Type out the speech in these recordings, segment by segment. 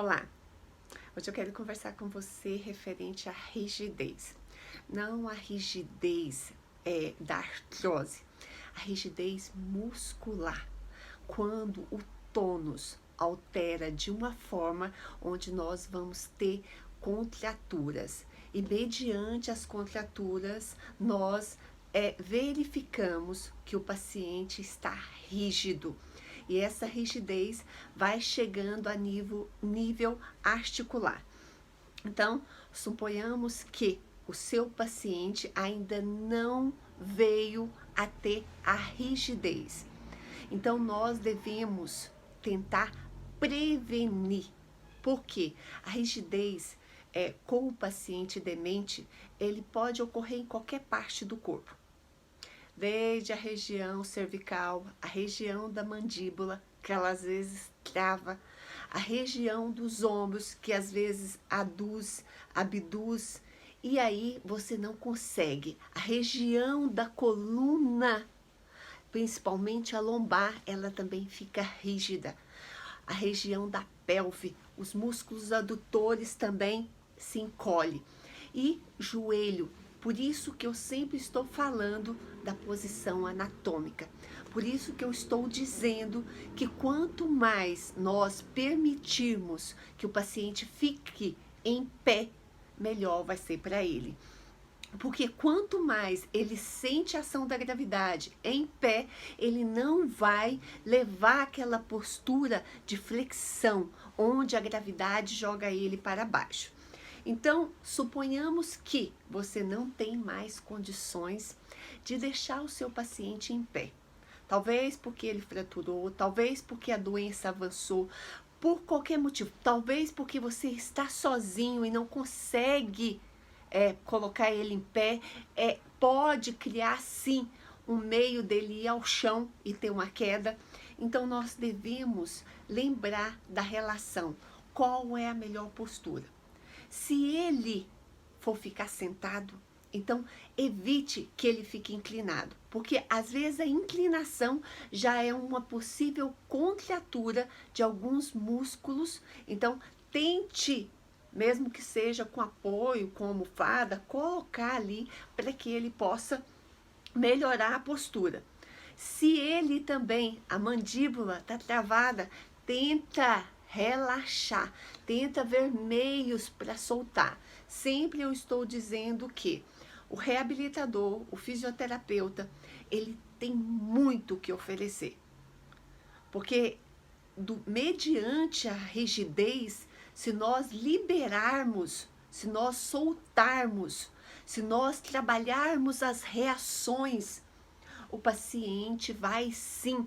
Olá, hoje eu quero conversar com você referente à rigidez. Não a rigidez da artrose, a rigidez muscular. Quando o tônus altera de uma forma onde nós vamos ter contraturas. E mediante as contraturas, nós verificamos que o paciente está rígido. E essa rigidez vai chegando a nível articular. Então, suponhamos que o seu paciente ainda não veio a ter a rigidez. Então, nós devemos tentar prevenir. Por quê? A rigidez com o paciente demente, ele pode ocorrer em qualquer parte do corpo. Desde a região cervical, a região da mandíbula, que ela às vezes trava, a região dos ombros, que às vezes abduz, e aí você não consegue. A região da coluna, principalmente a lombar, ela também fica rígida. A região da pelve, os músculos adutores também se encolhem. E joelho. Por isso que eu sempre estou falando da posição anatômica. Por isso que eu estou dizendo que quanto mais nós permitirmos que o paciente fique em pé, melhor vai ser para ele. Porque quanto mais ele sente a ação da gravidade em pé, ele não vai levar aquela postura de flexão, onde a gravidade joga ele para baixo. Então, suponhamos que você não tem mais condições de deixar o seu paciente em pé. Talvez porque ele fraturou, talvez porque a doença avançou, por qualquer motivo. Talvez porque você está sozinho e não consegue colocar ele em pé. Pode criar, sim, um meio dele ir ao chão e ter uma queda. Então, nós devemos lembrar da relação. Qual é a melhor postura? Se ele for ficar sentado, então evite que ele fique inclinado, porque às vezes a inclinação já é uma possível contratura de alguns músculos. Então tente, mesmo que seja com apoio, com almofada, colocar ali para que ele possa melhorar a postura. Se ele também, a mandíbula está travada, tenta relaxar, tenta ver meios para soltar. Sempre eu estou dizendo que o reabilitador, o fisioterapeuta, ele tem muito o que oferecer. Porque mediante a rigidez, se nós liberarmos, se nós soltarmos, se nós trabalharmos as reações, o paciente vai sim,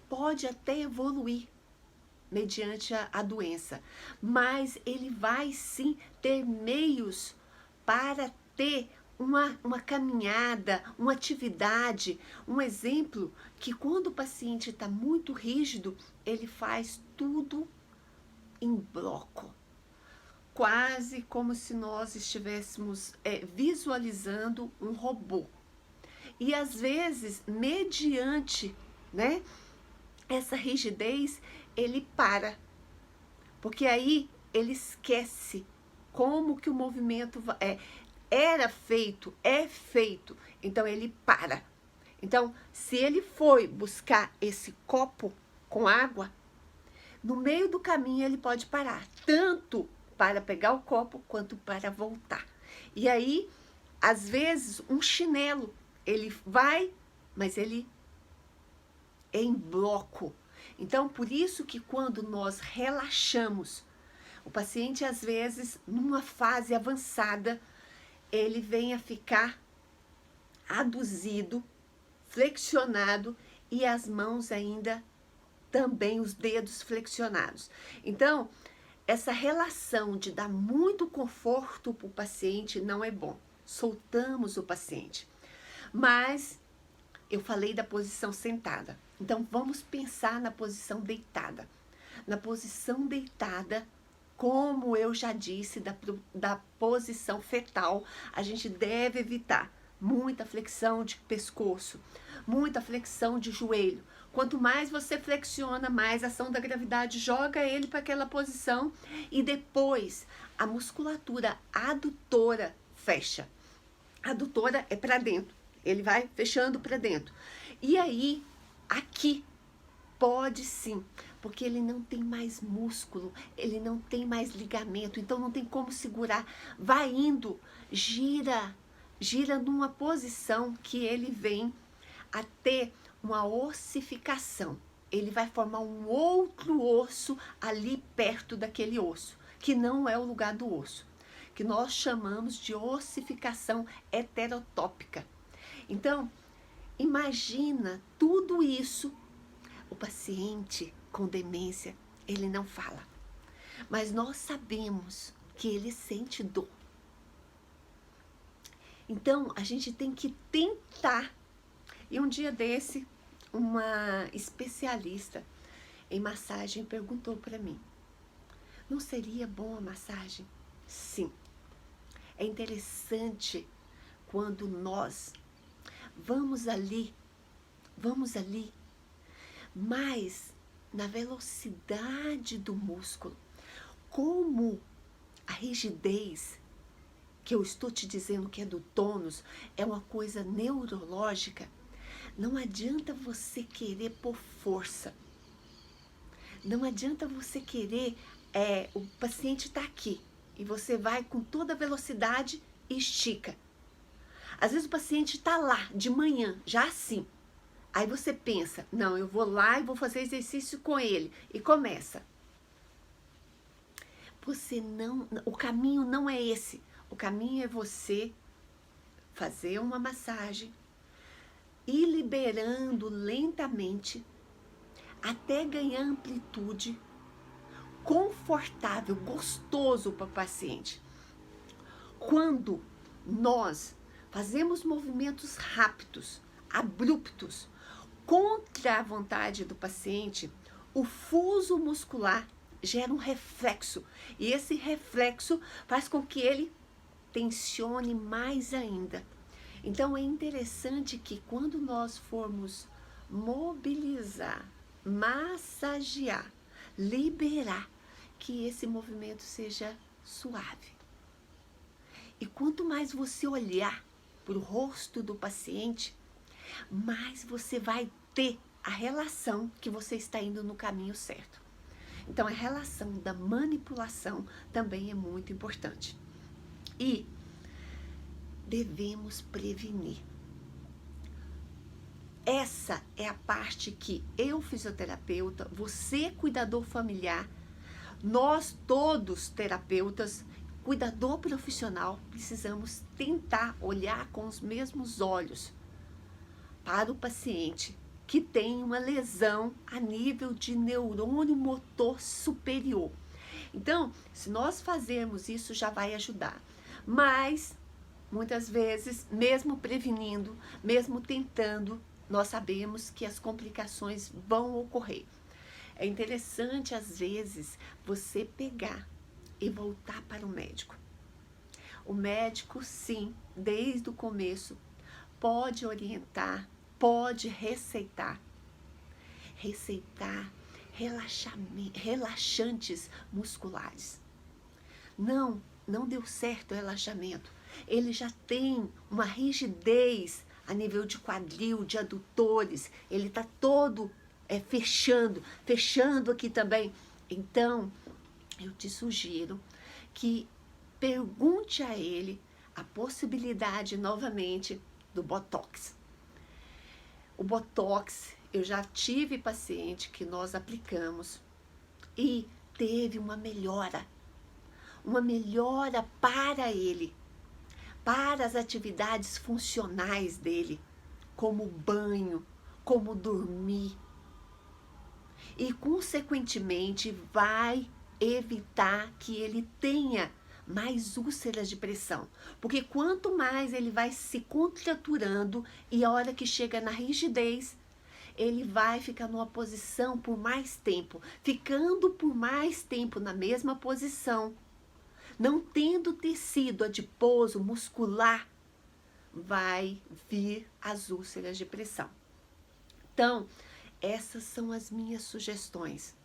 pode até evoluir mediante a doença, mas ele vai sim ter meios para ter uma caminhada, uma atividade. Um exemplo que quando o paciente está muito rígido, ele faz tudo em bloco, quase como se nós estivéssemos visualizando um robô. E às vezes, mediante, essa rigidez, ele para, porque aí ele esquece como que o movimento era feito, é feito, então ele para. Então, se ele foi buscar esse copo com água, no meio do caminho ele pode parar, tanto para pegar o copo quanto para voltar. E aí, às vezes, um chinelo, ele vai, mas ele é em bloco. Então, por isso que quando nós relaxamos, o paciente às vezes, numa fase avançada, ele vem a ficar aduzido, flexionado e as mãos ainda também, os dedos flexionados. Então, essa relação de dar muito conforto para o paciente não é bom. Soltamos o paciente. Mas eu falei da posição sentada. Então, vamos pensar na posição deitada. Na posição deitada, como eu já disse, da posição fetal, a gente deve evitar muita flexão de pescoço, muita flexão de joelho. Quanto mais você flexiona, mais a ação da gravidade joga ele para aquela posição e depois a musculatura adutora fecha. A adutora é para dentro, ele vai fechando para dentro. E aí, aqui, pode sim, porque ele não tem mais músculo, ele não tem mais ligamento, então não tem como segurar. Vai indo, gira numa posição que ele vem a ter uma ossificação. Ele vai formar um outro osso ali perto daquele osso, que não é o lugar do osso, que nós chamamos de ossificação heterotópica. Então, imagina tudo isso. O paciente com demência, ele não fala, mas nós sabemos que ele sente dor. Então, a gente tem que tentar. E um dia desse, uma especialista em massagem perguntou para mim: não seria bom a massagem? Sim. É interessante quando nós vamos ali, mas na velocidade do músculo, como a rigidez que eu estou te dizendo que é do tônus, é uma coisa neurológica, não adianta você querer por força. Não adianta você querer, o paciente está aqui, e você vai com toda a velocidade e estica. Às vezes o paciente está lá, de manhã, já assim. Aí você pensa, não, eu vou lá e vou fazer exercício com ele. E começa. O caminho não é esse. O caminho é você fazer uma massagem, ir liberando lentamente, até ganhar amplitude, confortável, gostoso para o paciente. Quando nós fazemos movimentos rápidos, abruptos, contra a vontade do paciente, o fuso muscular gera um reflexo. E esse reflexo faz com que ele tensione mais ainda. Então é interessante que quando nós formos mobilizar, massagear, liberar, que esse movimento seja suave. E quanto mais você olhar para o rosto do paciente, mais você vai ter a relação que você está indo no caminho certo. Então, a relação da manipulação também é muito importante. E devemos prevenir. Essa é a parte que eu, fisioterapeuta, você, cuidador familiar, nós todos, terapeutas, cuidador profissional, precisamos tentar olhar com os mesmos olhos para o paciente que tem uma lesão a nível de neurônio motor superior. Então, se nós fazermos isso, já vai ajudar. Mas, muitas vezes, mesmo prevenindo, mesmo tentando, nós sabemos que as complicações vão ocorrer. É interessante, às vezes, você pegar e voltar para o médico. O médico, sim, desde o começo, pode orientar, pode receitar relaxantes musculares. Não deu certo o relaxamento. Ele já tem uma rigidez a nível de quadril, de adutores. Ele está todo fechando aqui também. Então, eu te sugiro que pergunte a ele a possibilidade novamente do Botox. O Botox, eu já tive paciente que nós aplicamos e teve uma melhora para ele, para as atividades funcionais dele, como banho, como dormir. E, consequentemente, vai evitar que ele tenha mais úlceras de pressão. Porque quanto mais ele vai se contraturando e a hora que chega na rigidez, ele vai ficar numa posição por mais tempo. Ficando por mais tempo na mesma posição, não tendo tecido adiposo, muscular, vai vir as úlceras de pressão. Então, essas são as minhas sugestões.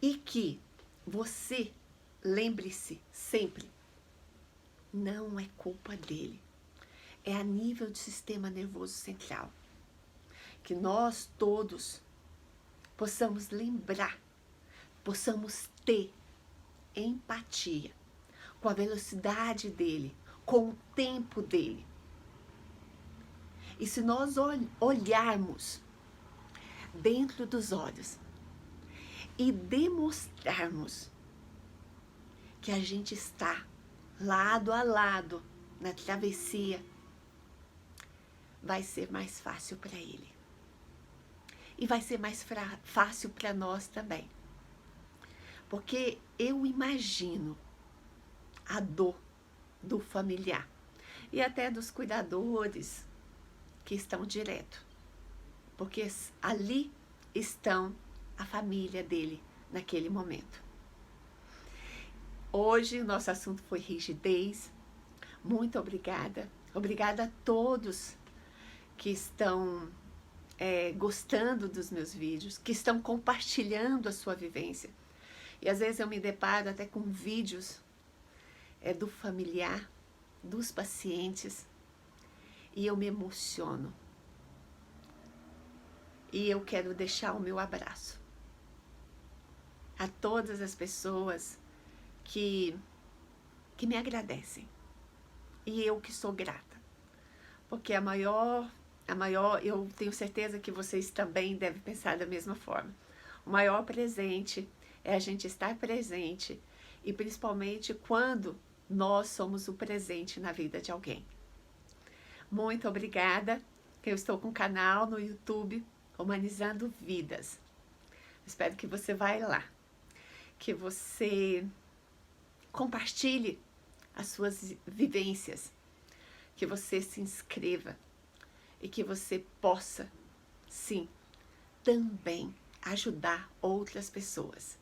E que você lembre-se sempre, não é culpa dele. É a nível do sistema nervoso central. Que nós todos possamos lembrar, possamos ter empatia com a velocidade dele, com o tempo dele. E se nós olharmos dentro dos olhos e demonstrarmos que a gente está lado a lado na travessia, vai ser mais fácil para ele. E vai ser mais fácil para nós também. Porque eu imagino a dor do familiar e até dos cuidadores que estão direto. Porque ali estão a família dele naquele momento. Hoje o nosso assunto foi rigidez. Muito obrigada. Obrigada a todos que estão gostando dos meus vídeos, que estão compartilhando a sua vivência. E às vezes eu me deparo até com vídeos do familiar, dos pacientes, e eu me emociono. E eu quero deixar o meu abraço a todas as pessoas que me agradecem. E eu que sou grata. Porque a maior, eu tenho certeza que vocês também devem pensar da mesma forma. O maior presente é a gente estar presente, e principalmente quando nós somos o presente na vida de alguém. Muito obrigada. Eu estou com um canal no YouTube, Humanizando Vidas. Espero que você vá lá, que você compartilhe as suas vivências, que você se inscreva e que você possa, sim, também ajudar outras pessoas.